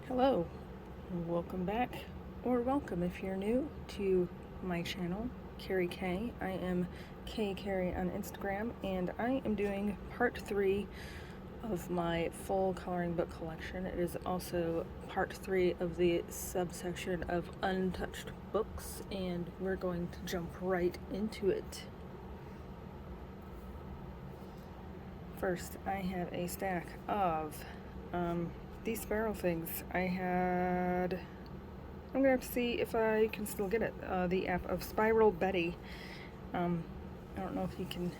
Hello, welcome back, or welcome if you're new to my channel, Carrie K. I am K Carrie on Instagram, and I am doing part 3 of my full coloring book collection. It is also part 3 of the subsection of untouched books, and we're going to jump right into it. First, I have a stack of these sparrow things. I'm gonna have to see if I can still get it. The app of Spiral Betty. I don't know if you can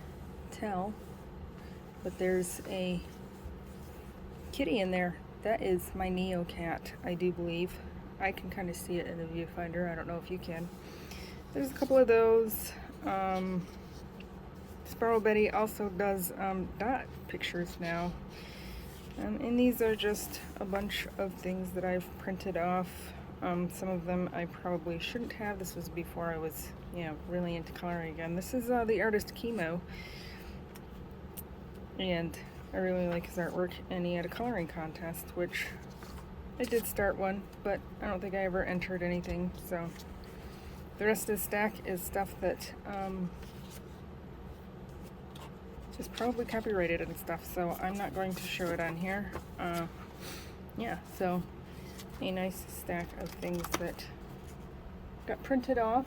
tell, but there's a kitty in there. That is my Neo cat, I do believe. I can kind of see it in the viewfinder. I don't know if you can. There's a couple of those. Spiral Betty also does dot pictures now. And these are just a bunch of things that I've printed off. Some of them I probably shouldn't have. This was before I was, really into coloring again. This is the artist Chemo, and I really like his artwork, and he had a coloring contest, which I did start one, but I don't think I ever entered anything. So the rest of the stack is stuff that is probably copyrighted and stuff, so I'm not going to show it on here. So a nice stack of things that got printed off.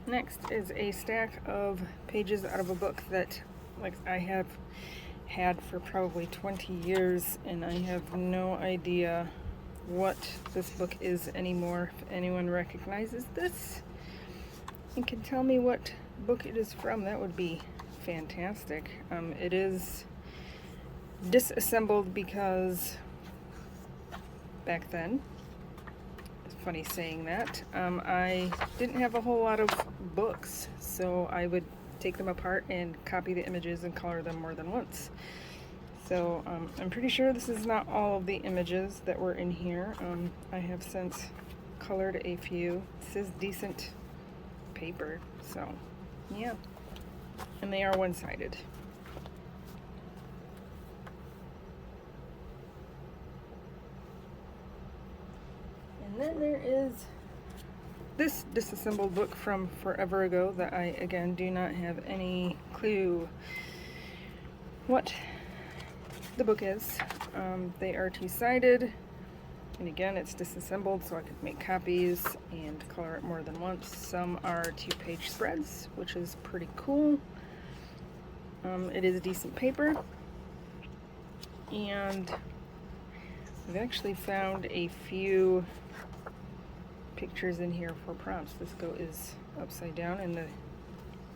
Next is a stack of pages out of a book that I have had for probably 20 years, and I have no idea what this book is anymore. If anyone recognizes this and can tell me what book it is from, that would be fantastic. It is disassembled because back then, it's funny saying that, I didn't have a whole lot of books, so I would take them apart and copy the images and color them more than once. So I'm pretty sure this is not all of the images that were in here. I have since colored a few. This is decent paper, so yeah. And they are one-sided. And then there is this disassembled book from forever ago that I, again, do not have any clue what the book is. They are two-sided, and again, it's disassembled so I could make copies and color it more than once. Some are 2-page spreads, which is pretty cool. It is decent paper, and I've actually found a few pictures in here for prompts. This is upside down and the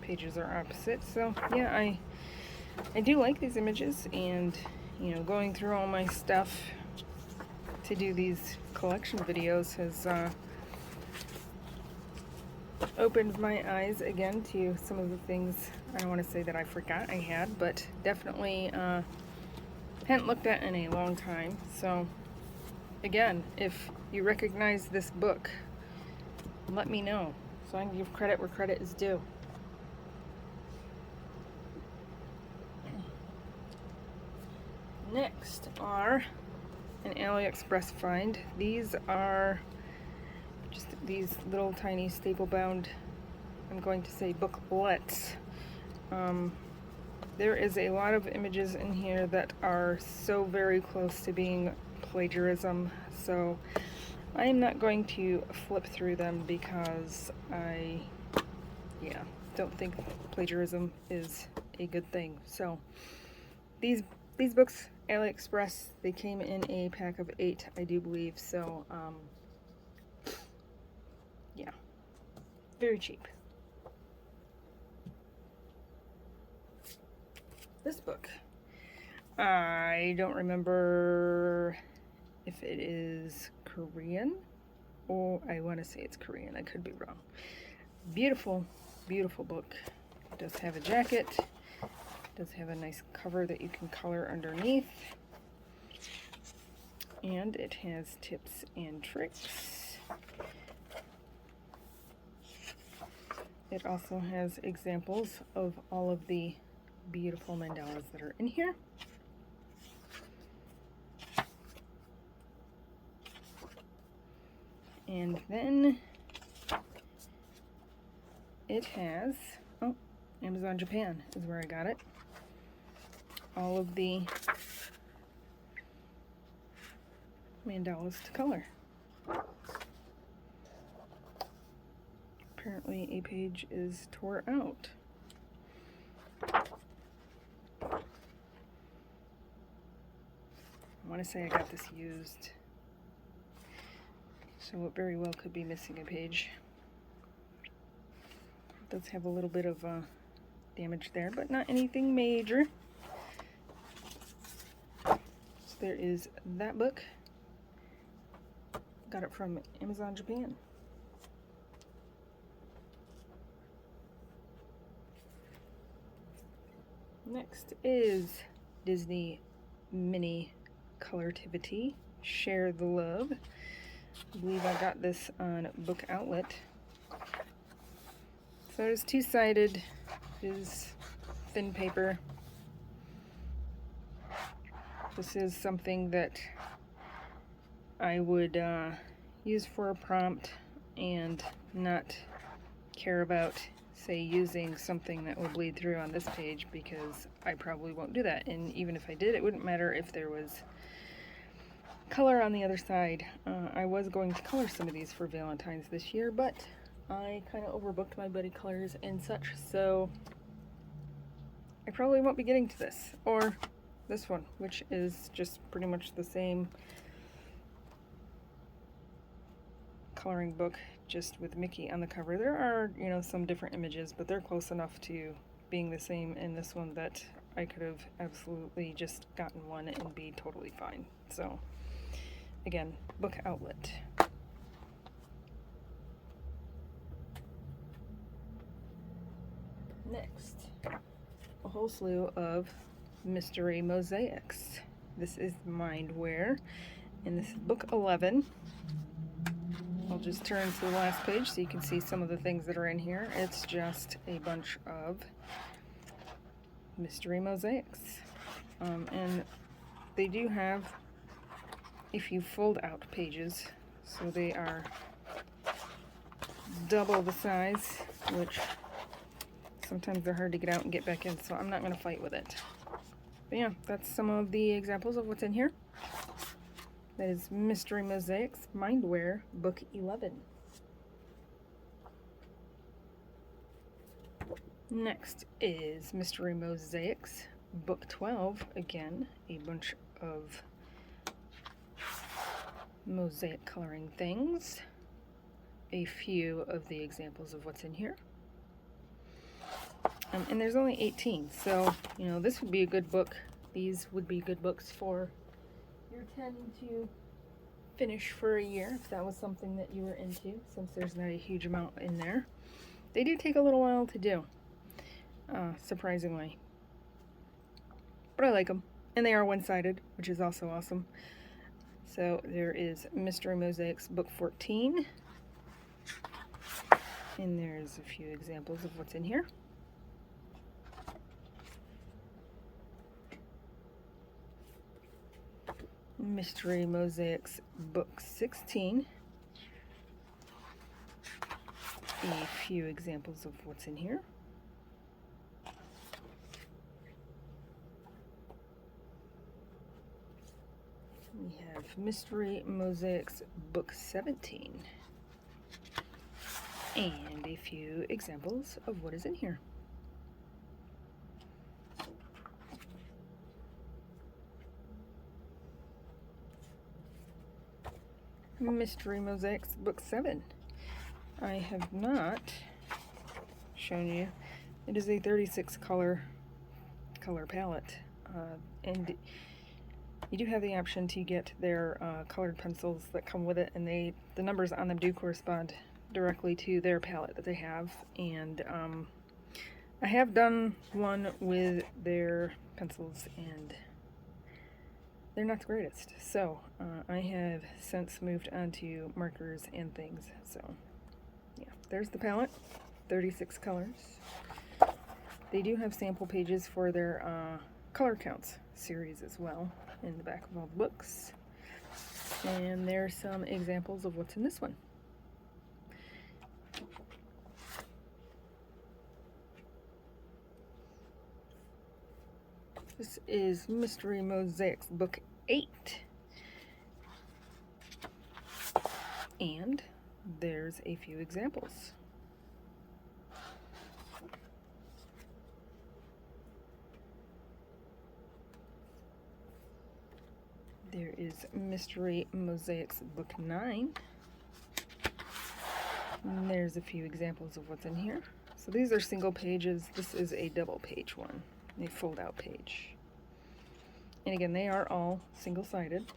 pages are opposite, so yeah, I do like these images, and going through all my stuff to do these collection videos has opened my eyes again to some of the things I don't want to say that I forgot I had, but definitely hadn't looked at in a long time. So again, if you recognize this book, let me know so I can give credit where credit is due. Next are an AliExpress find. These are just these little tiny staple bound, I'm going to say booklets. There is a lot of images in here that are so very close to being plagiarism, so I am not going to flip through them because I don't think plagiarism is a good thing. So these books, AliExpress, they came in a pack of 8, I do believe, so yeah, very cheap. This book, I don't remember if it is Korean, or I want to say it's Korean. I could be wrong. Beautiful, beautiful book. It does have a jacket. It does have a nice cover that you can color underneath. And it has tips and tricks. It also has examples of all of the beautiful mandalas that are in here. And then it has, oh, Amazon Japan is where I got it. All of the mandalas to color. Apparently a page is tore out. I want to say I got this used, so it very well could be missing a page. It does have a little bit of damage there, but not anything major. So there is that book. Got it from Amazon Japan. Next is Disney Mini Colortivity, Share the Love. I believe I got this on Book Outlet. So it's two-sided, is thin paper. This is something that I would use for a prompt and not care about, say, using something that will bleed through on this page, because I probably won't do that. And even if I did, it wouldn't matter if there was color on the other side. I was going to color some of these for Valentine's this year, but I kind of overbooked my buddy colors and such, so I probably won't be getting to this, or this one, which is just pretty much the same coloring book, just with Mickey on the cover. There are, you know, some different images, but they're close enough to being the same in this one that I could have absolutely just gotten one and be totally fine. So again, Book Outlet. Next, a whole slew of mystery mosaics. This is Mindware, and this is book 11. I'll just turn to the last page so you can see some of the things that are in here. It's just a bunch of mystery mosaics. And they do have a few fold out pages, so they are double the size, which sometimes they're hard to get out and get back in, so I'm not going to fight with it. But yeah, that's some of the examples of what's in here. That is Mystery Mosaics, Mindware, Book 11. Next is Mystery Mosaics, Book 12. Again, a bunch of mosaic coloring things. A few of the examples of what's in here. And there's only 18, so, you know, this would be a good book. These would be good books for your 10 to finish for a year, if that was something that you were into, since there's not a huge amount in there. They do take a little while to do, surprisingly. But I like them. And they are one-sided, which is also awesome. So there is Mystery Mosaics, Book 14. And there's a few examples of what's in here. Mystery Mosaics, Book 16. A few examples of what's in here. We have Mystery Mosaics, Book 17. And a few examples of what is in here. Mystery Mosaics, Book 7. I have not shown you. It is a 36 color palette, and you do have the option to get their colored pencils that come with it, and the numbers on them do correspond directly to their palette that they have. And I have done one with their pencils, and they're not the greatest. So I have since moved on to markers and things. So yeah, there's the palette. 36 colors. They do have sample pages for their color counts series as well in the back of all the books. And there's some examples of what's in this one. This is Mystery Mosaics Book 8. And there's a few examples. There is Mystery Mosaics Book 9. And there's a few examples of what's in here. So these are single pages. This is a double page one, a fold out page. And again, they are all single-sided.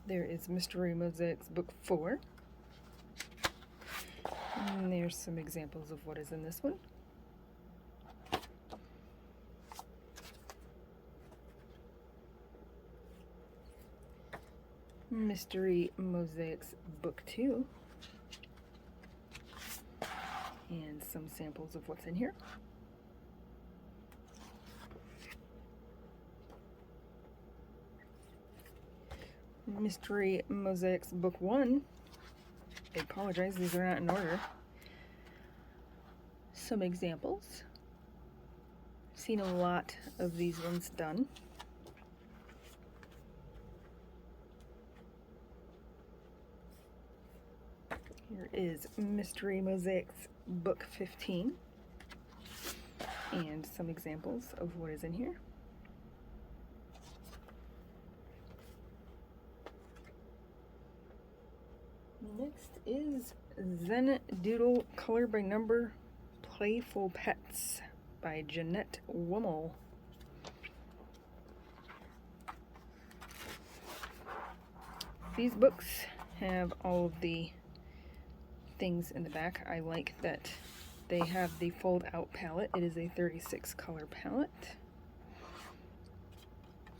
There is Mystery Mosaics Book 4. And there's some examples of what is in this one. Mystery Mosaics Book 2. And some samples of what's in here. Mystery Mosaics Book 1. I apologize, these are not in order. Some examples. I've seen a lot of these ones done. Here is Mystery Mosaics Book 15. And some examples of what is in here. Next is Zen Doodle Color by Number Playful Pets by Jeanette Wummel. These books have all of the things in the back. I like that they have the fold out palette. It is a 36 color palette.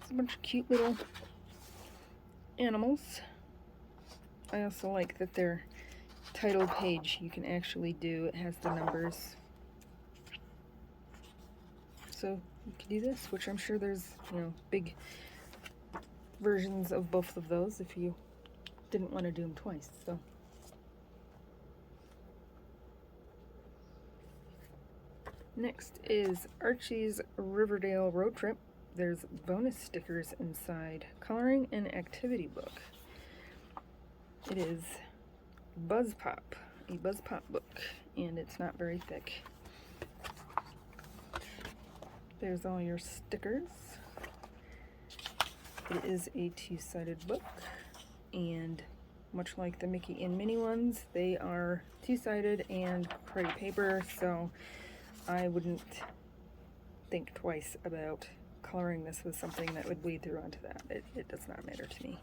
It's a bunch of cute little animals. I also like that their title page you can actually do, it has the numbers. So you can do this, which I'm sure there's, big versions of both of those if you didn't want to do them twice. So next is Archie's Riverdale Road Trip. There's bonus stickers inside. Coloring and activity book. It is Buzz Pop, a Buzz Pop book, and it's not very thick. There's all your stickers. It is a two-sided book, and much like the Mickey and Minnie ones, they are two-sided and pretty paper, so I wouldn't think twice about coloring this with something that would bleed through onto that. It does not matter to me.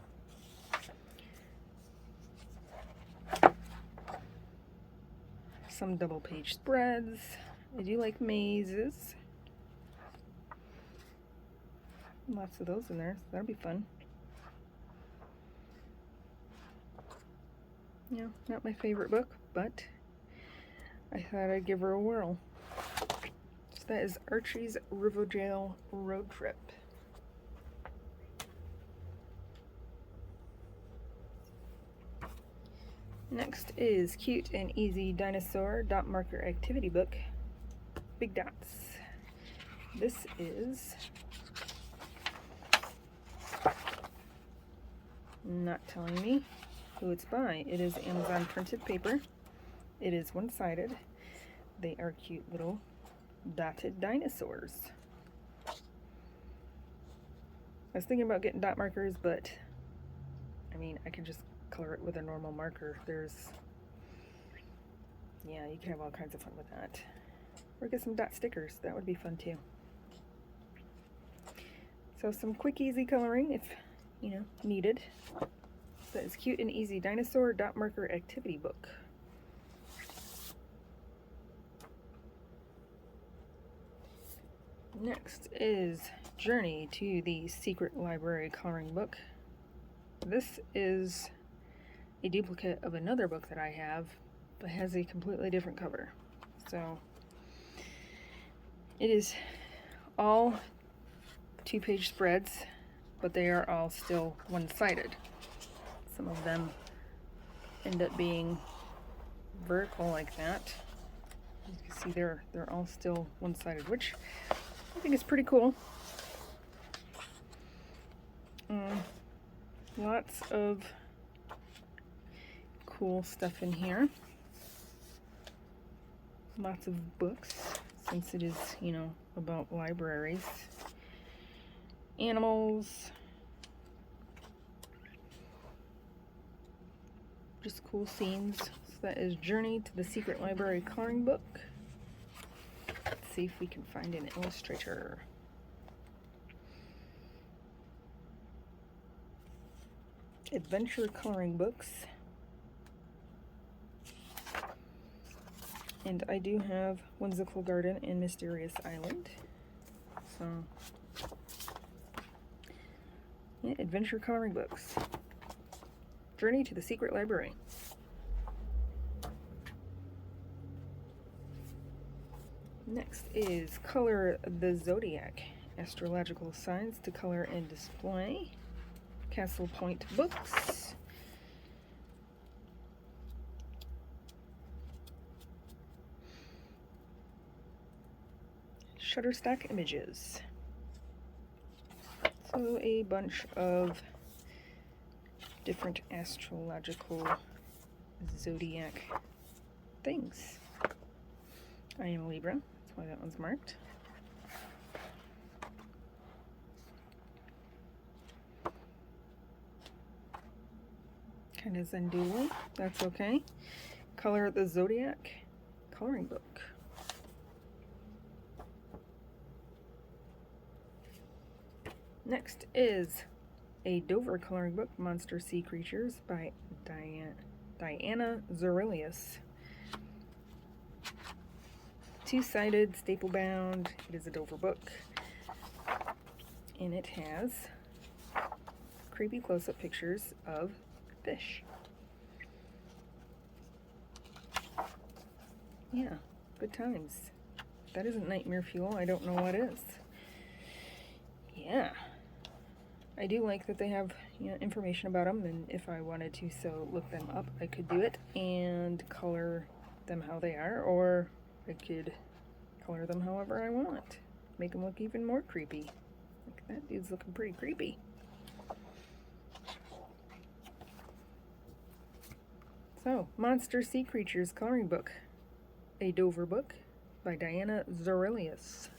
Some double page spreads. I do like mazes. Lots of those in there, so that'll be fun. Not my favorite book, but I thought I'd give her a whirl. So that is Archie's Riverdale Road Trip. Next is Cute and Easy Dinosaur Dot Marker Activity Book, Big Dots. This is not telling me who it's by. It is Amazon printed paper. It is one-sided. They are cute little dotted dinosaurs. I was thinking about getting dot markers, but I can just color it with a normal marker. You can have all kinds of fun with that. Or get some dot stickers. That would be fun too. So some quick, easy coloring if, needed. That is Cute and Easy Dinosaur Dot Marker Activity Book. Next is Journey to the Secret Library Coloring Book This is a duplicate of another book that I have, but has a completely different cover. So it is all 2-page spreads, but they are all still one-sided. Some of them end up being vertical like that. You can see they're all still one-sided, which I think is pretty cool. Lots of cool stuff in here. Lots of books, since it is, you know, about libraries. Animals. Just cool scenes. So that is Journey to the Secret Library coloring book. Let's see if we can find an illustrator. Adventure coloring books. And I do have Whimsical Garden and Mysterious Island. So, yeah, adventure coloring books. Journey to the Secret Library. Next is Color the Zodiac. Astrological signs to color and display. Castle Point Books. Shutterstock Images. So a bunch of different astrological zodiac things. I am a Libra, that's why that one's marked. Kind of Zenduli, that's okay. Color the Zodiac coloring book. Next is a Dover coloring book, Monster Sea Creatures by Diana Zorelius. Two-sided, staple bound. It is a Dover book. And it has creepy close-up pictures of fish. Yeah, good times. If that isn't nightmare fuel, I don't know what is. Yeah. I do like that they have, you know, information about them, and if I wanted to look them up, I could do it and color them how they are, or I could color them however I want. Make them look even more creepy. Like, that dude's looking pretty creepy. So, Monster Sea Creatures coloring book. A Dover book by Diana Zorelius.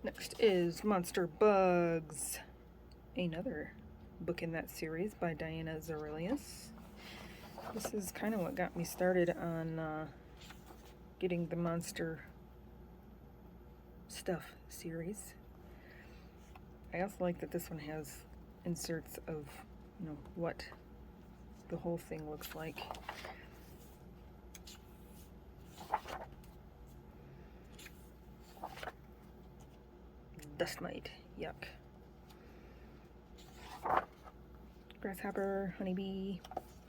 Next is Monster Bugs, another book in that series by Diana Zorelius. This is kind of what got me started on getting the Monster Stuff series. I also like that this one has inserts of, you know, what the whole thing looks like. Dust mite, yuck. Grasshopper, honeybee,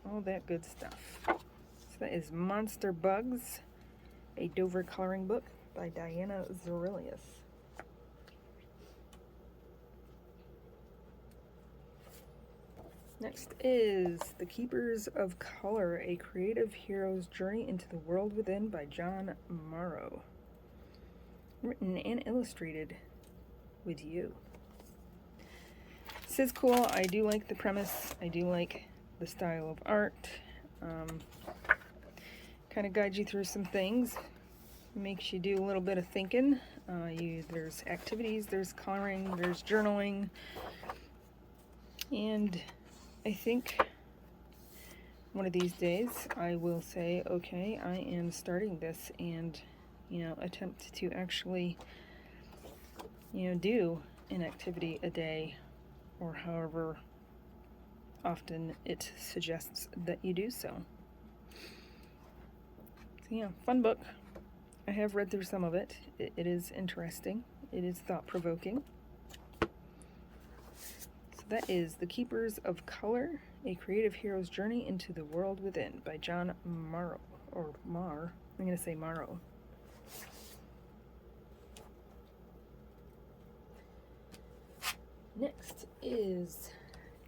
all that good stuff. So that is Monster Bugs, a Dover coloring book by Diana Zorelius. Next is The Keepers of Color, a creative hero's journey into the world within by John Morrow. Written and illustrated with you. This is cool. I do like the premise. I do like the style of art. Kind of guides you through some things. Makes you do a little bit of thinking. There's activities, there's coloring, there's journaling. And I think one of these days I will say, okay, I am starting this and, you know, attempt to actually, you know, do an activity a day, or however often it suggests that you do so. So yeah, fun book. I have read through some of it. It is interesting. It is thought-provoking. So that is The Keepers of Color, A Creative Hero's Journey into the World Within by John Morrow, or Marr. I'm going to say Morrow. Next is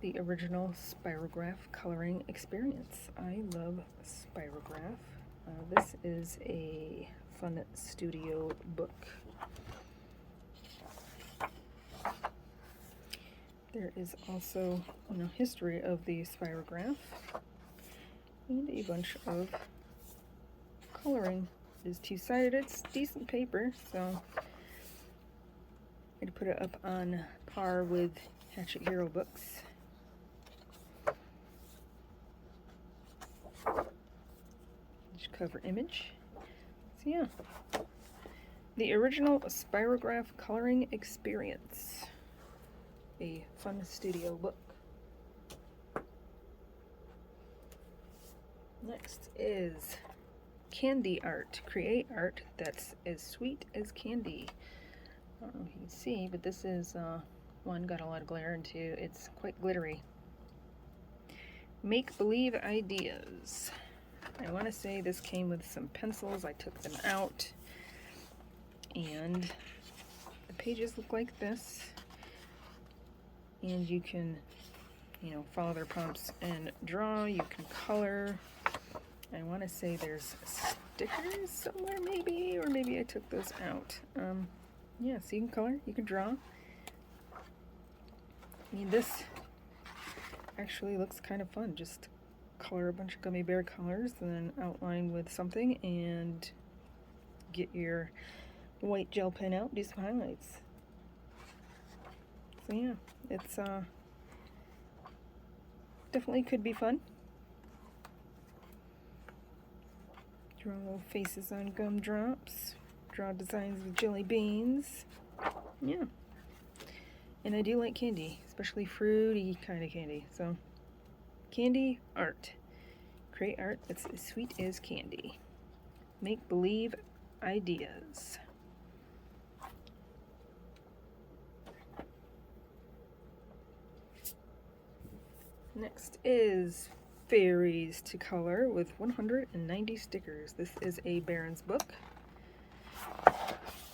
the original Spirograph Coloring Experience. I love Spirograph. This is a Fun Studio book. There is also, history of the Spirograph and a bunch of coloring. It is two-sided. It's decent paper, so I'd put it up on par with Hatchet Hero books. Cover image. So yeah, the original Spirograph Coloring Experience, a Fun Studio book. Next is Candy Art. Create art that's as sweet as candy. I don't know if you can see, but this is one got a lot of glare, and two, it's quite glittery. Make believe ideas. I want to say this came with some pencils. I took them out, and the pages look like this, and you can follow their prompts and draw. You can color. I want to say there's stickers somewhere, maybe, or maybe I took those out. Yeah, so you can color, you can draw. This actually looks kind of fun. Just color a bunch of gummy bear colors and then outline with something and get your white gel pen out, do some highlights. So yeah, it's definitely could be fun. Draw little faces on gumdrops, draw designs with jelly beans. Yeah, and I do like candy, especially fruity kind of candy. So candy art. Create art that's as sweet as candy. Make believe ideas. Next is Fairies to Color with 190 stickers. This is a Barron's book.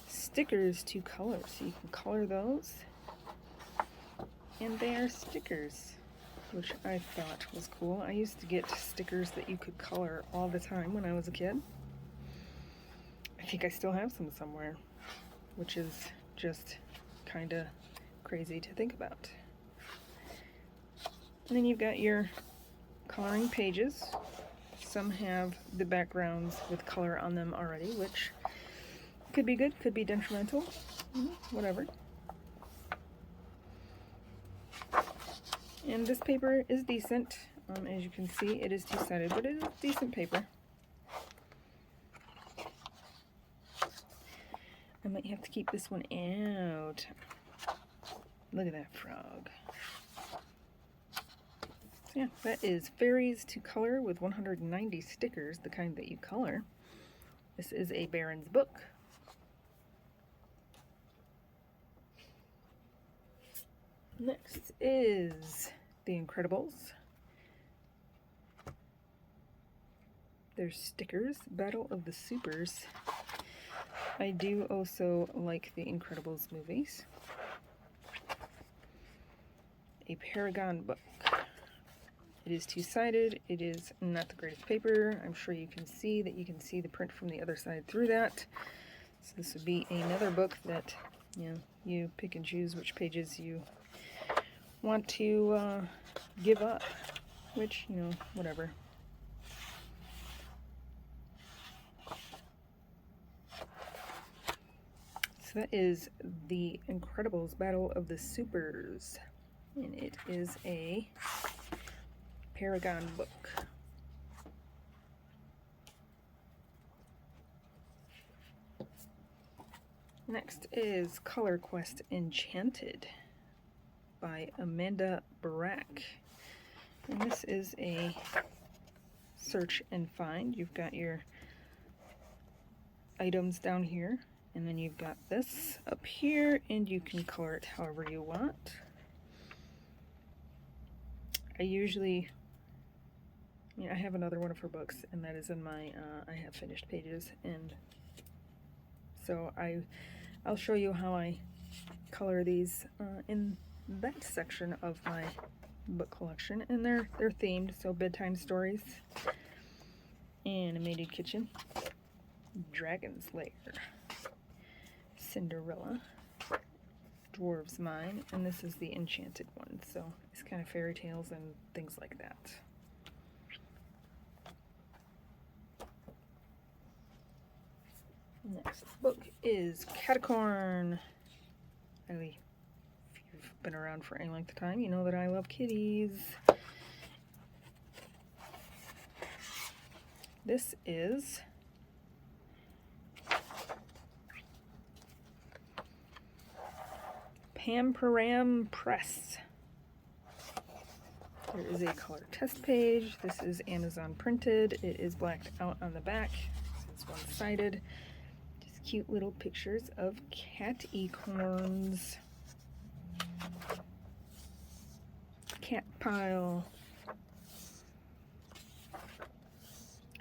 Stickers to color, so you can color those. And they are stickers, which I thought was cool. I used to get stickers that you could color all the time when I was a kid. I think I still have some somewhere, which is just kind of crazy to think about. And then you've got your coloring pages. Some have the backgrounds with color on them already, which could be good, could be detrimental, whatever. And this paper is decent. As you can see, it is two-sided, but it is decent paper. I might have to keep this one out. Look at that frog. So yeah, that is Fairies to Color with 190 stickers, the kind that you color. This is a Barron's book. Next is The Incredibles. There's stickers, Battle of the Supers. I do also like the Incredibles movies. A Paragon book. It is two-sided. It is not the greatest paper. I'm sure you can see the print from the other side through that. So this would be another book that you pick and choose which pages you want to give up, which whatever. So that is The Incredibles Battle of the Supers, and it is a Paragon book. Next is Color Quest Enchanted by Amanda Barack. And this is a search and find. You've got your items down here, and then you've got this up here, and you can color it however you want. I usually, I have another one of her books, and that is in my, I have finished pages, and so I'll show you how I color these in that section of my book collection, and they're themed, so bedtime stories, animated kitchen, Dragon's Lair, Cinderella, Dwarves Mine, and this is the enchanted one, so it's kind of fairy tales and things like that. Next book is Catacorn. If you've been around for any length of time, you know that I love kitties. This is Pamperam Press. There is a color test page. This is Amazon printed. It is blacked out on the back. It's one-sided. Just cute little pictures of cat acorns. Cat pile.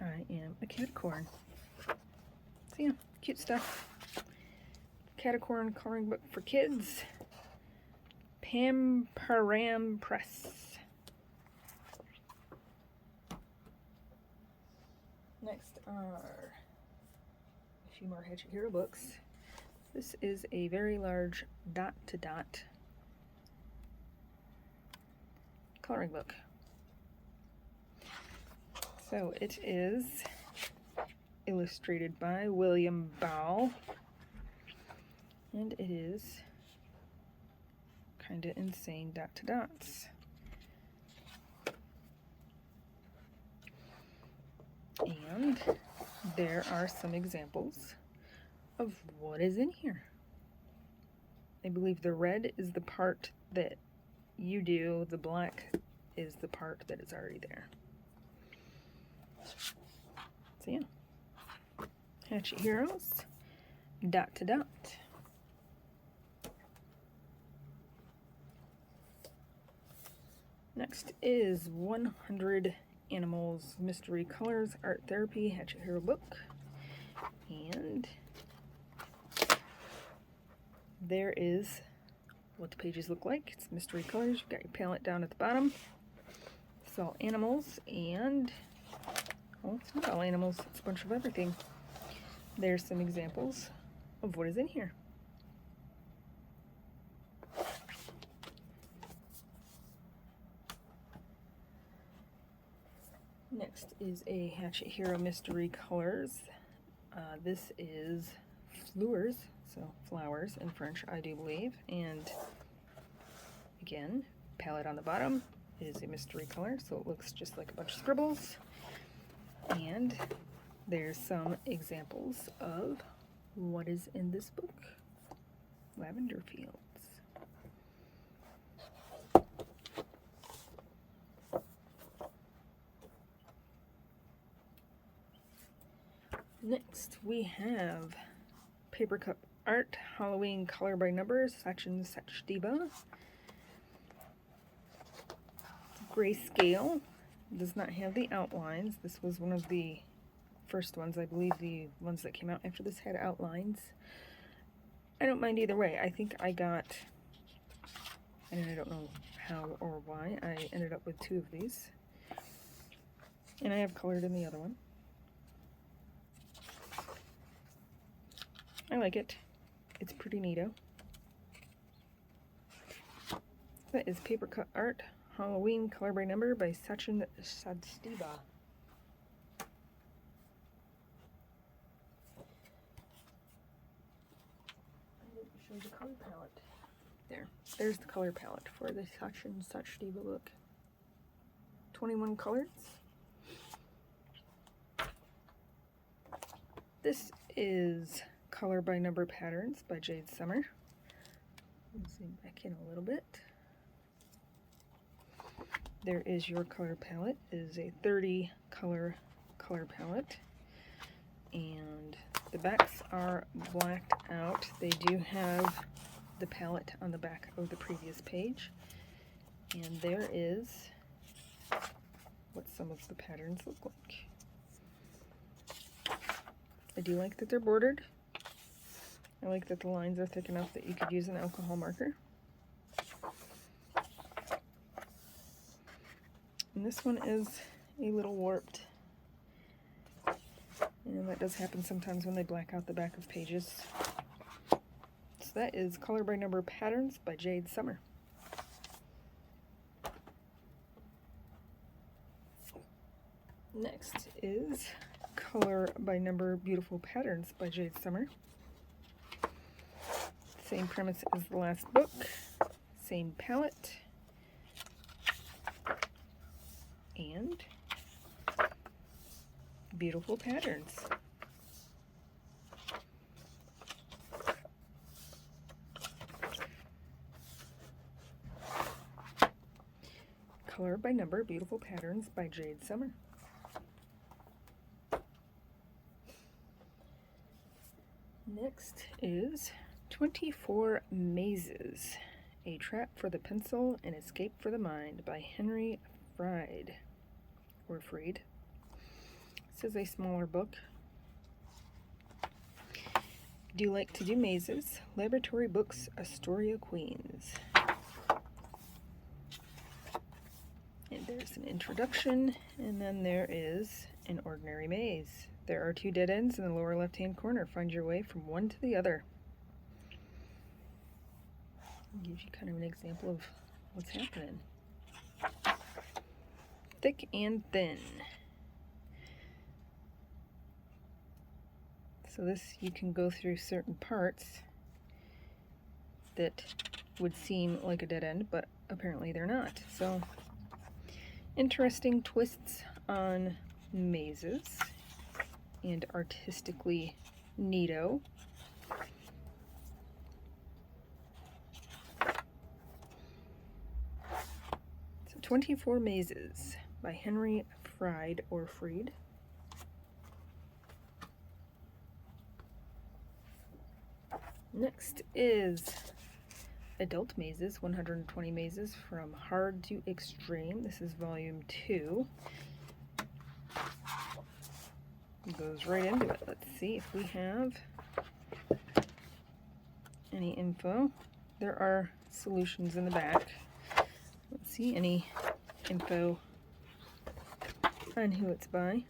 I am a catacorn. So yeah, cute stuff. Catacorn coloring book for kids. Pamperam Press. Next are a few more Hatchet Hero books. This is a very large dot-to-dot coloring book. So it is illustrated by William Bow, and it is kind of insane dot-to-dots. And there are some examples of what is in here. I believe the red is the part that you do, the black is the part that is already there. So yeah, Hatchet Heroes, dot-to-dot. Next is 100 Animals Mystery Colors Art Therapy Hatchet Hero book. And there is what the pages look like. It's mystery colors. You've got your palette down at the bottom. It's all animals, and well, it's not all animals, it's a bunch of everything. There's some examples of what is in here. Next is a Hatchet Hero Mystery Colors. This is fleurs, so flowers in French, I do believe. And again, palette on the bottom is a mystery color, so it looks just like a bunch of scribbles. And there's some examples of what is in this book. Lavender Fields. Next, we have Paper Cup Art, Halloween Color by Number, Subsection Diva. Grayscale. Does not have the outlines. This was one of the first ones. I believe the ones that came out after this had outlines. I don't mind either way. I think I got, and I don't know how or why, I ended up with 2 of these. And I have colored in the other one. I like it. It's pretty neato. That is Paper Cut Art, Halloween Color by Number by Subsection Diva. I didn't show the color palette. There's the color palette for the Subsection Diva book. 21 colors. This is Color by Number Patterns by Jade Summer. Let's zoom back in a little bit. There is your color palette. It is a 30 color palette. And the backs are blacked out. They do have the palette on the back of the previous page. And there is what some of the patterns look like. I do like that they're bordered. I like that the lines are thick enough that you could use an alcohol marker. And this one is a little warped. And that does happen sometimes when they black out the back of pages. So that is Color by Number Patterns by Jade Summer. Next is Color by Number Beautiful Patterns by Jade Summer. Same premise as the last book, same palette, and beautiful patterns. Color by Number Beautiful Patterns by Jade Summer. Next is 24 Mazes, A Trap for the Pencil, An Escape for the Mind by Henry Fried, or Freed. This is a smaller book. Do you like to do mazes? Laboratory Books, Astoria, Queens. And there's an introduction, and then there is an ordinary maze. There are 2 dead ends in the lower left-hand corner. Find your way from one to the other. It gives you kind of an example of what's happening. Thick and thin. So this, you can go through certain parts that would seem like a dead end, but apparently they're not. So, interesting twists on mazes, and artistically neato. So 24 Mazes by Henry Fried, or Freed. Next is Adult Mazes, 120 Mazes from Hard to Extreme. This is volume 2. Goes right into it. Let's see if we have any info. There are solutions in the back. Let's see any info on who it's by.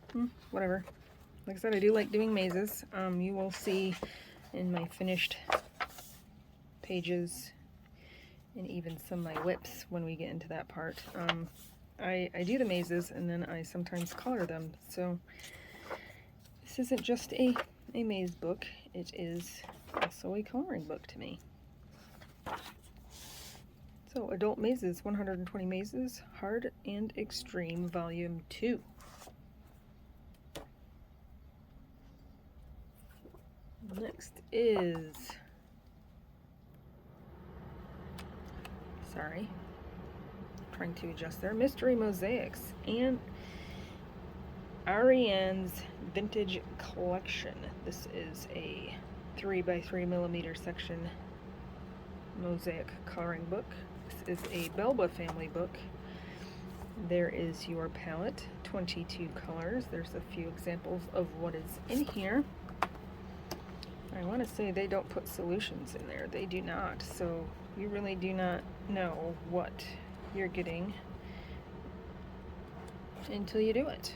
Whatever. Like I said, I do like doing mazes. You will see in my finished pages and even some of my whips when we get into that part. I do the mazes and then I sometimes color them. So this isn't just a maze book, it is also a coloring book to me. So, Adult Mazes, 120 Mazes, Hard and Extreme, Volume 2. Next is, trying to adjust there, Mystery Mosaics, and Ariane's Vintage Collection. This is a 3x3mm section mosaic coloring book. This is a Belba family book. There is your palette, 22 colors. There's a few examples of what is in here. I want to say they don't put solutions in there. They do not. So you really do not know what you're getting until you do it.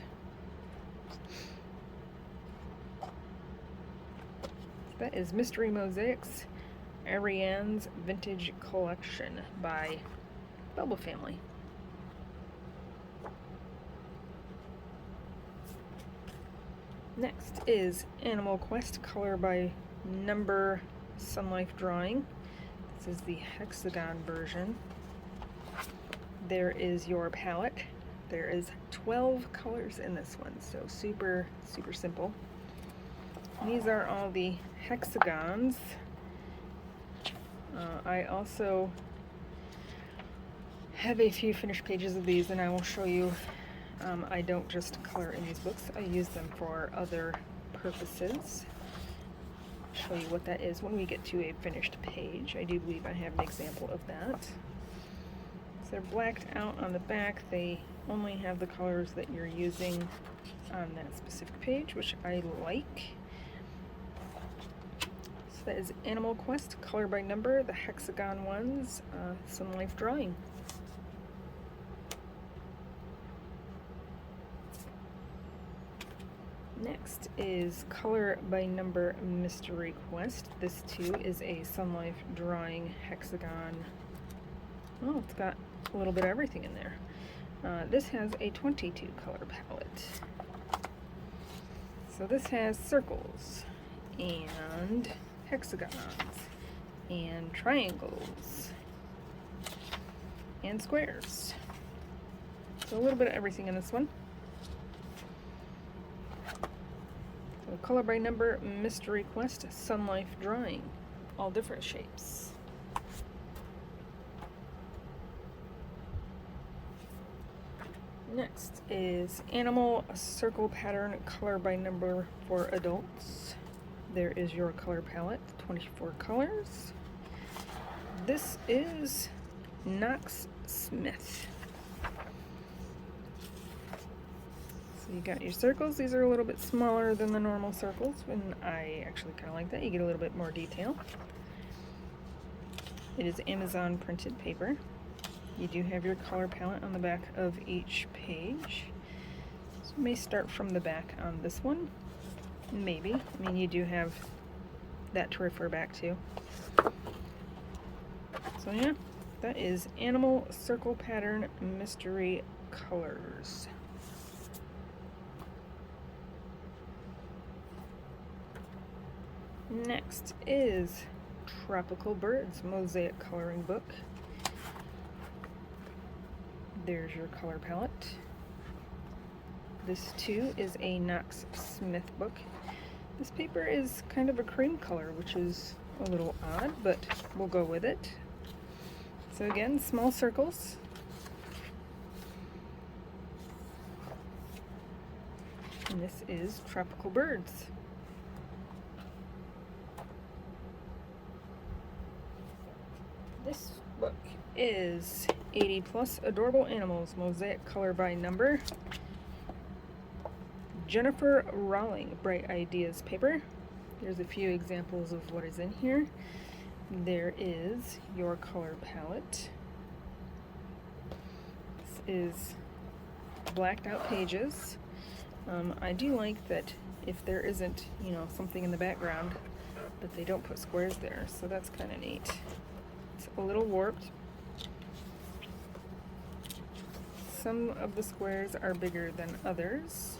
That is Mystery Mosaics, Ariane's Vintage Collection by Belba Family. Next is Animal Quest Color by Number Sun Life Drawing. This is the hexagon version. There is your palette. There is 12 colors in this one, so super simple. These are all the hexagons. I also have a few finished pages of these, and I will show you. I don't just color in these books, I use them for other purposes. Show you what that is when we get to a finished page. I do believe I have an example of that. So they're blacked out on the back. They only have the colors that you're using on that specific page, which I like. So that is Animal Quest, color by number, the hexagon ones, Sun Life Drawing. Next is Color by Number Mystery Quest. This too is a Sun Life Drawing hexagon. Oh, it's got a little bit of everything in there. This has a 22 color palette. So this has circles and hexagons and triangles and squares. So a little bit of everything in this one. So color by number mystery quest, Sun Life Drawing, all different shapes. Next is Animal Circle Pattern, color by number for adults. There is your color palette, 24 colors. This is Knox Smith. So you got your circles. These are a little bit smaller than the normal circles, and I actually kind of like that. You get a little bit more detail. It is Amazon printed paper. You do have your color palette on the back of each page. So you may start from the back on this one. Maybe. I mean, you do have that to refer back to. So yeah, that is Animal Circle Pattern Mystery Colors. Next is Tropical Birds Mosaic Coloring Book. There's your color palette. This too is a Knox Smith book. This paper is kind of a cream color, which is a little odd, but we'll go with it. So again, small circles. And this is Tropical Birds. This book is 80 Plus Adorable Animals, Mosaic Color by Number. Jennifer Rawling, Bright Ideas paper. There's a few examples of what is in here. There is your color palette. This is blacked out pages. I do like that if there isn't, something in the background, that they don't put squares there, so that's kind of neat. It's a little warped. Some of the squares are bigger than others.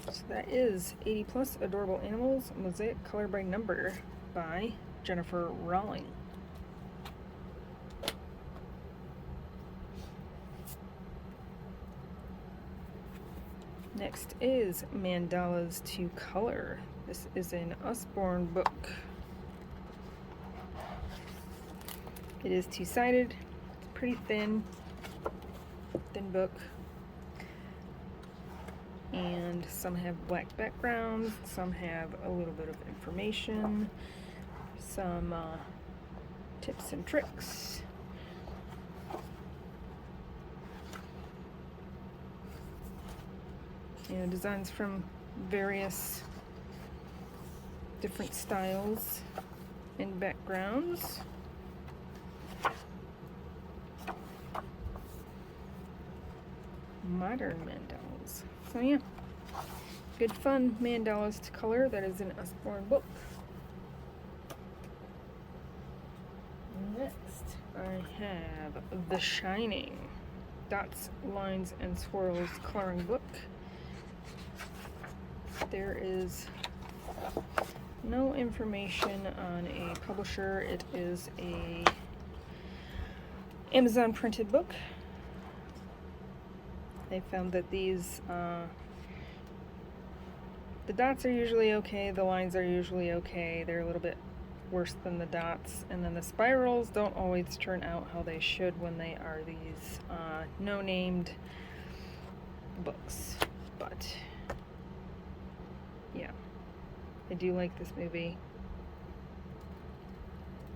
So that is 80 Plus Adorable Animals, Mosaic Color by Number by Jennifer Rawling. Next is Mandalas to Color. This is an Usborne book. It is two-sided. It's pretty thin book. And some have black backgrounds, some have a little bit of information, some tips and tricks. Designs from various different styles and backgrounds. Modern mandalas. So yeah, good fun mandalas to color. That is an Usborne book. Next, I have The Shining, Dots, Lines, and Swirls coloring book. There is no information on a publisher. It is a Amazon printed book. They found that these, the dots are usually okay, the lines are usually okay. They're a little bit worse than the dots, and then the spirals don't always turn out how they should when they are these no-named books. But yeah, I do like this movie.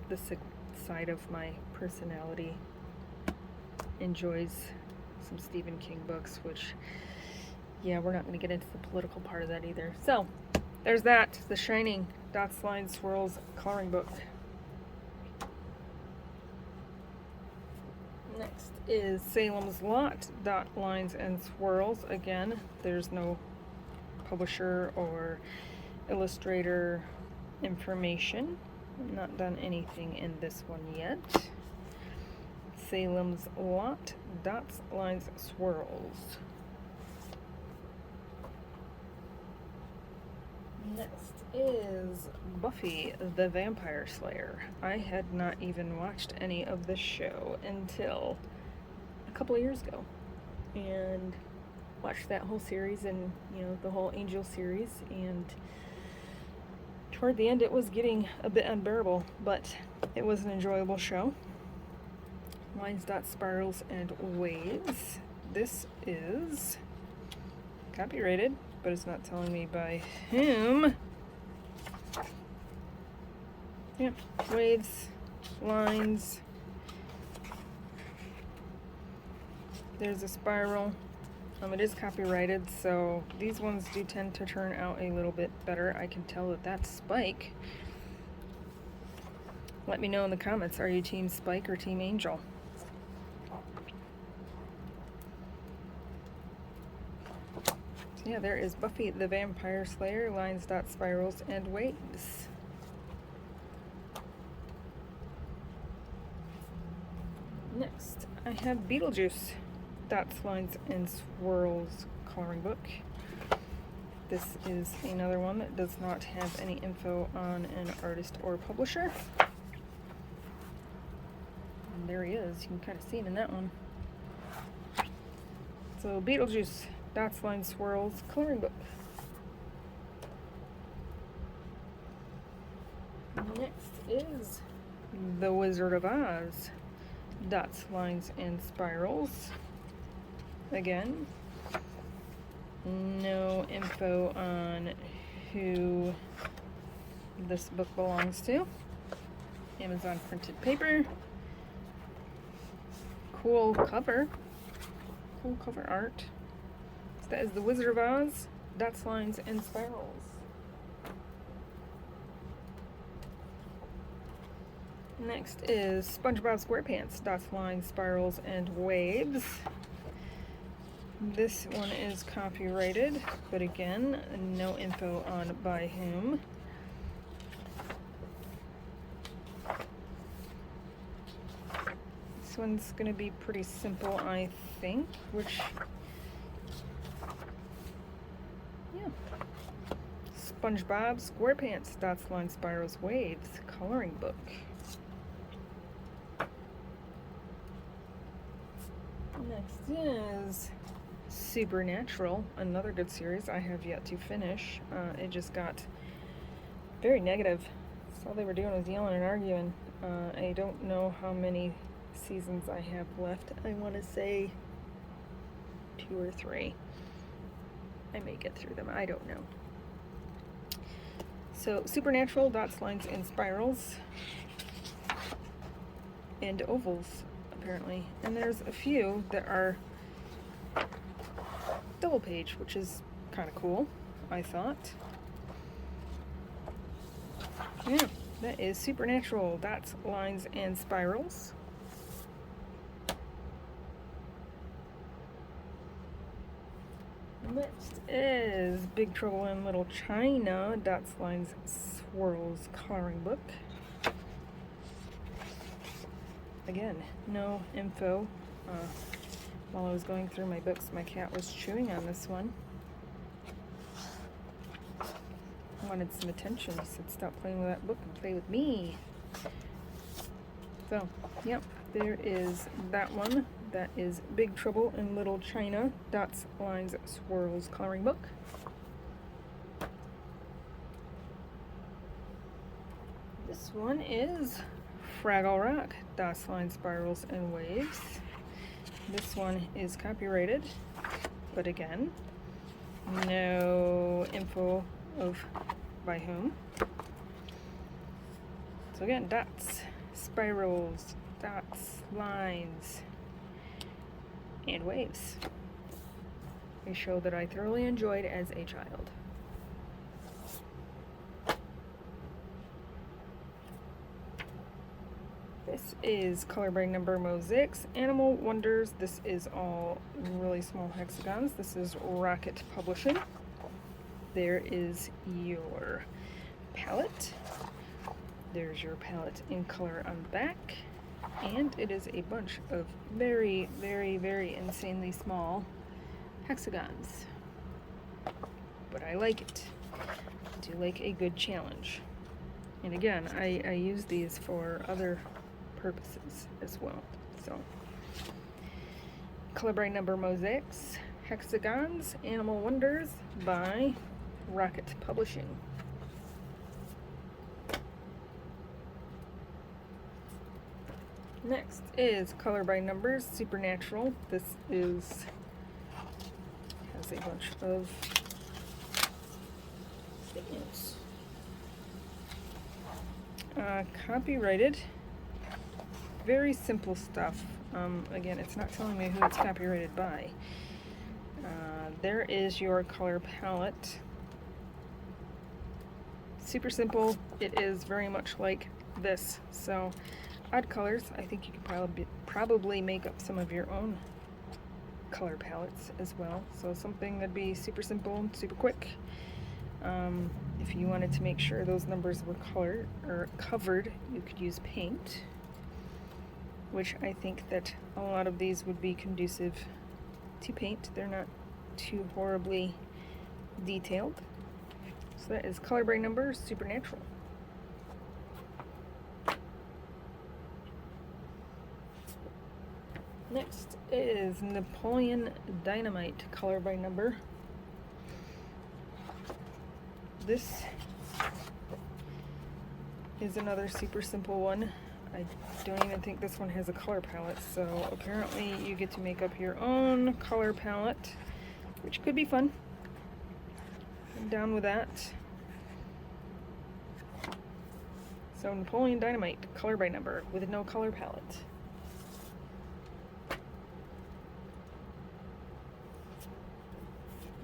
The sick side of my personality enjoys some Stephen King books, which, yeah, we're not going to get into the political part of that either. So, there's that. The Shining Dots, Lines, Swirls coloring book. Next is Salem's Lot, Dot, Lines, and Swirls. Again, there's no publisher or illustrator information. I've not done anything in this one yet. Salem's Lot, Dots, Lines, Swirls. Next is Buffy the Vampire Slayer. I had not even watched any of this show until a couple of years ago, and watched that whole series and, you know, the whole Angel series, and toward the end it was getting a bit unbearable, but it was an enjoyable show. Lines, Dots, Spirals, and Waves. This is copyrighted, but it's not telling me by whom. Yep, Waves, Lines. There's a spiral. It is copyrighted, so these ones do tend to turn out a little bit better. I can tell that that's Spike. Let me know in the comments, are you Team Spike or Team Angel? Yeah, there is Buffy the Vampire Slayer, Lines, Dots, Spirals, and Waves. Next, I have Beetlejuice, Dots, Lines, and Swirls coloring book. This is another one that does not have any info on an artist or publisher. And there he is. You can kind of see him in that one. So Beetlejuice, Dots, Lines, Swirls coloring book. Next is The Wizard of Oz, Dots, Lines, and Spirals. Again, no info on who this book belongs to. Amazon printed paper. Cool cover. Cool cover art. So that is The Wizard of Oz, Dots, Lines, and Spirals. Next is SpongeBob SquarePants, Dots, Lines, Spirals, and Waves. This one is copyrighted, but again, no info on by whom. This one's going to be pretty simple, I think, which, yeah. SpongeBob SquarePants, Dots, Lines, Spirals, Waves coloring book. Next is Supernatural, another good series I have yet to finish. It just got very negative. So all they were doing was yelling and arguing. I don't know how many seasons I have left. I want to say 2 or 3. I may get through them. I don't know. So Supernatural, Dots, Lines, and Spirals. And ovals, apparently. And there's a few that are double page, which is kind of cool, I thought. Yeah, that is Supernatural, Dots, Lines, and Spirals. Next is Big Trouble in Little China, Dots, Lines, Swirls coloring book. Again, no info. While I was going through my books, my cat was chewing on this one. I wanted some attention. He said, stop playing with that book and play with me. So, yep, there is that one. That is Big Trouble in Little China, Dots, Lines, Swirls coloring book. This one is Fraggle Rock, Dots, Lines, Spirals, and Waves. This one is copyrighted, but again, no info of by whom. So again, dots, spirals, dots, lines, and waves. A show that I thoroughly enjoyed as a child. This is Color by Number Mosaics, Animal Wonders. This is all really small hexagons. This is Rocket Publishing. There is your palette. There's your palette in color on the back. And it is a bunch of very, very, very insanely small hexagons. But I like it. I do like a good challenge. And again, I use these for other purposes as well. So, Color by Number Mosaics, Hexagons, Animal Wonders by Rocket Publishing. Next is Color by Numbers, Supernatural. This has a bunch of statements. Copyrighted. Very simple stuff. Again, it's not telling me who it's copyrighted by. There is your color palette. Super simple. It is very much like this. So, odd colors. I think you could probably make up some of your own color palettes as well. So something that'd be super simple and super quick. If you wanted to make sure those numbers were covered, you could use paint, which I think that a lot of these would be conducive to paint. They're not too horribly detailed. So that is Color by Number, Supernatural. Next is Napoleon Dynamite, Color by Number. This is another super simple one. I don't even think this one has a color palette, so apparently you get to make up your own color palette, which could be fun. I'm down with that. So Napoleon Dynamite, Color by Number, with no color palette.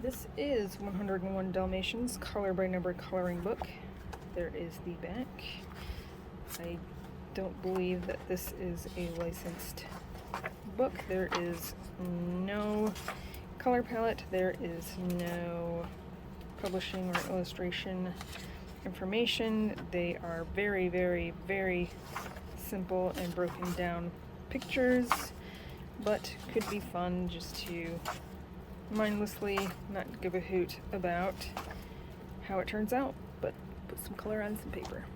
This is 101 Dalmatians, Color by Number coloring book. There is the back. I don't believe that this is a licensed book. There is no color palette. There is no publishing or illustration information. They are very, very, very simple and broken down pictures, but could be fun just to mindlessly not give a hoot about how it turns out, but put some color on some paper.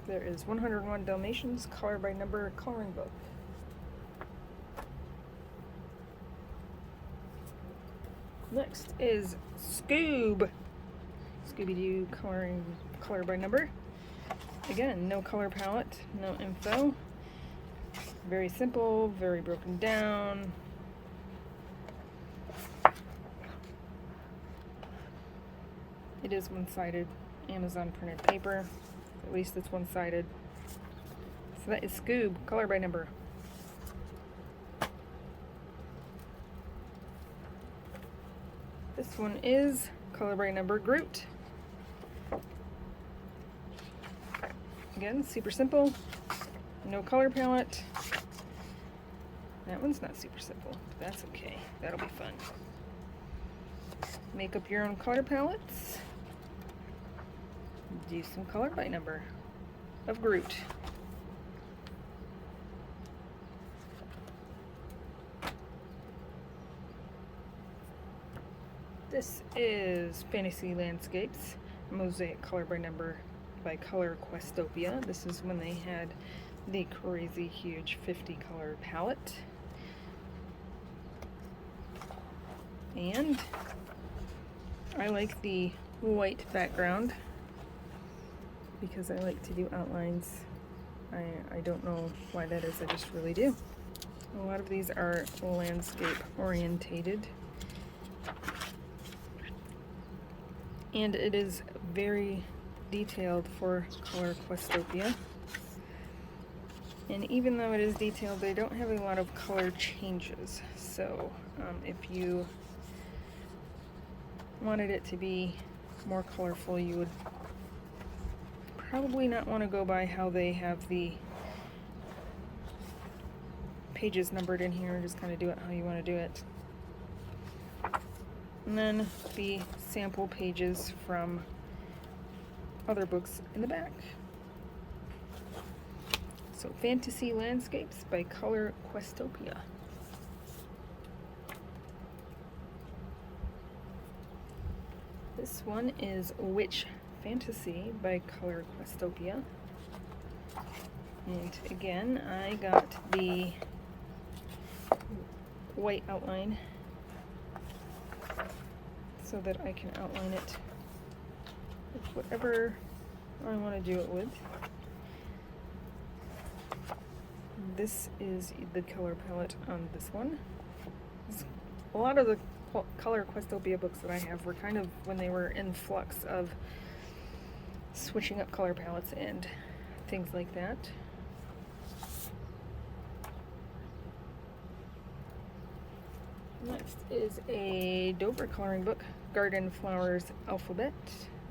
There is 101 Dalmatians, Color by Number coloring book. Next is Scooby-Doo color by number. Again, no color palette, no info. Very simple, very broken down. It is one-sided Amazon printed paper. At least it's one-sided. So that is Scoob, color by number. This one is color by number Groot. Again, super simple. No color palette. That one's not super simple, but that's okay. That'll be fun. Make up your own color palettes. Do some color by number of Groot. This is Fantasy Landscapes, Mosaic color by number by Color Questopia. This is when they had the crazy huge 50 color palette. And I like the white background because I like to do outlines. I don't know why that is, I just really do. A lot of these are landscape orientated. And it is very detailed for Color Questopia. And even though it is detailed, they don't have a lot of color changes. So if you wanted it to be more colorful, you would probably not want to go by how they have the pages numbered in here. Just kind of do it how you want to do it. And then the sample pages from other books in the back. So, Fantasy Landscapes by Color Questopia. This one is Witch Fantasy by Color Questopia. And again, I got the white outline so that I can outline it with whatever I want to do it with. This is the color palette on this one. A lot of the Color Questopia books that I have were kind of when they were in flux of switching up color palettes and things like that. Next is a Dover coloring book, Garden Flowers Alphabet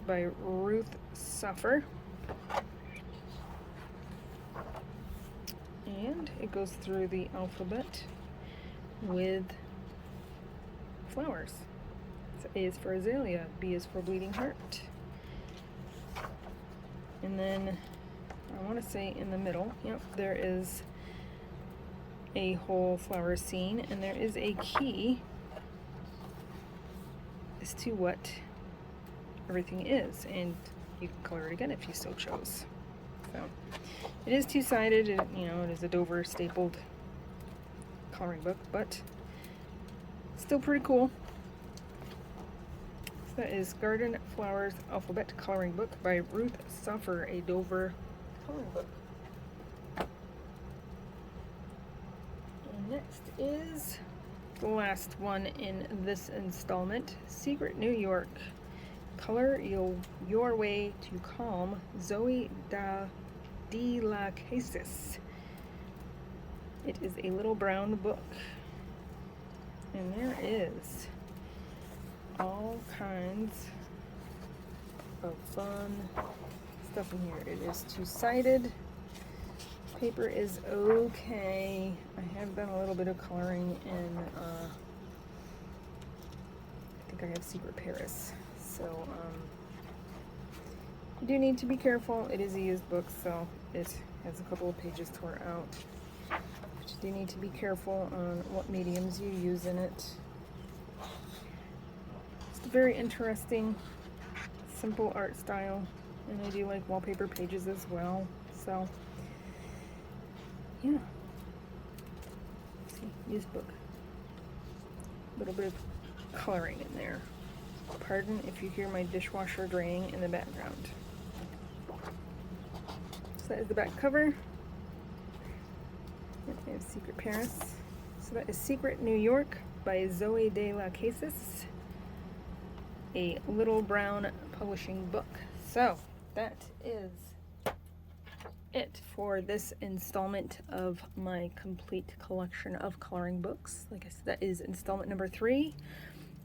by Ruth Suffer. And it goes through the alphabet with flowers. So A is for azalea, B is for bleeding heart. And then I want to say in the middle, yep, there is a whole flower scene, and there is a key as to what everything is, and you can color it again if you so chose. So it is two-sided, it is a Dover stapled coloring book, but still pretty cool. So that is Garden Flowers Alphabet Coloring Book by Ruth Suffer, a Dover coloring book. And next is the last one in this installment, Secret New York. Color Your Way to Calm, Zoe de la Casis. It is a little brown book, and there is all kinds of fun stuff in here. It is two-sided. Paper is okay. I have done a little bit of coloring in I think I have Secret Paris. So you do need to be careful. It is a used book, so it has a couple of pages torn out. But you do need to be careful on what mediums you use in it. It's a very interesting, simple art style, and I do like wallpaper pages as well. So yeah. See, used book. A little bit of coloring in there. Pardon if you hear my dishwasher draining in the background. So that is the back cover. And I have Secret Paris. So that is Secret New York by Zoe de la Casis, a little brown publishing book. So that is it for this installment of my complete collection of coloring books. Like I said, that is installment number 3.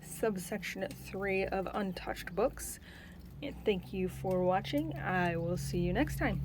Subsection 3 of Untouched books. And thank you for watching. I will see you next time.